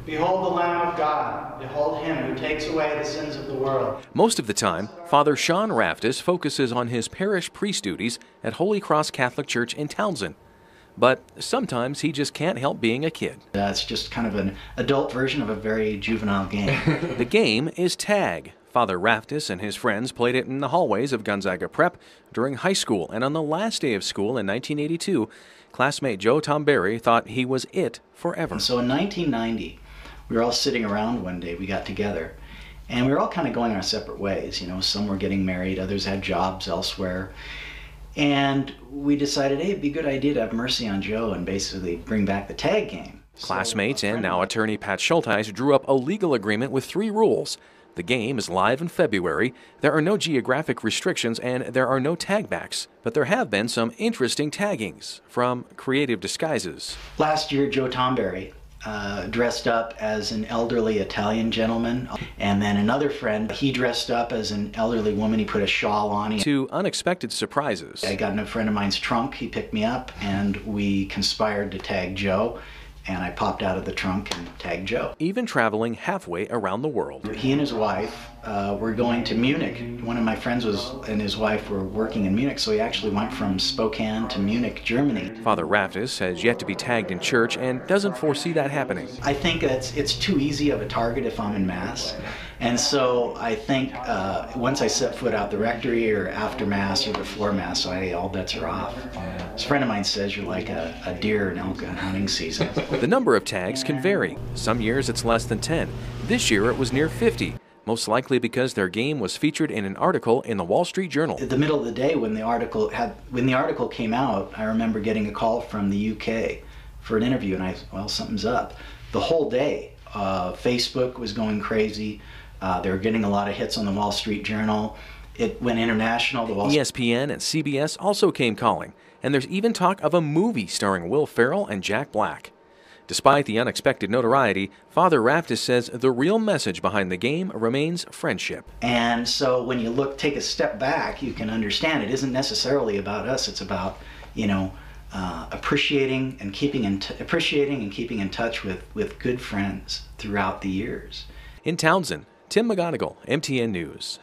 Behold the Lamb of God. Behold him who takes away the sins of the world. Most of the time, Father Sean Raftis focuses on his parish priest duties at Holy Cross Catholic Church in Townsend. But sometimes he just can't help being a kid. It's just kind of an adult version of a very juvenile game. The game is tag. Father Raftis and his friends played it in the hallways of Gonzaga Prep during high school, and on the last day of school in 1982, classmate Joe Tomberry thought he was it forever. So in 1990, we were all sitting around one day, we got together, and we were all kind of going our separate ways. You know, some were getting married, others had jobs elsewhere. And we decided, hey, it'd be a good idea to have mercy on Joe and basically bring back the tag game. Classmates and now attorney Pat Schulteis drew up a legal agreement with 3 rules. The game is live in February, there are no geographic restrictions, and there are no tagbacks. But there have been some interesting taggings from creative disguises. Last year, Joe Tomberry dressed up as an elderly Italian gentleman, and then another friend, he dressed up as an elderly woman. He put a shawl on. To unexpected surprises. I got in a friend of mine's trunk, he picked me up, and we conspired to tag Joe, and I popped out of the trunk and tagged Joe. Even traveling halfway around the world. He and his wife were going to Munich. One of my friends and his wife were working in Munich, so he actually went from Spokane to Munich, Germany. Father Raftis has yet to be tagged in church and doesn't foresee that happening. I think it's too easy of a target if I'm in Mass. And so I think once I set foot out the rectory or after Mass or before Mass, all bets are off. This friend of mine says you're like a deer in elk hunting season. The number of tags can vary. Some years it's less than 10. This year it was near 50. Most likely because their game was featured in an article in the Wall Street Journal. At the middle of the day when the article came out, I remember getting a call from the UK for an interview, and well, something's up. The whole day, Facebook was going crazy. They were getting a lot of hits on the Wall Street Journal. It went international. ESPN and CBS also came calling, and there's even talk of a movie starring Will Ferrell and Jack Black. Despite the unexpected notoriety, Father Raftis says the real message behind the game remains friendship. And so when you take a step back, you can understand it isn't necessarily about us. It's about, appreciating and keeping in touch with good friends throughout the years. In Townsend, Tim McGonigal, MTN News.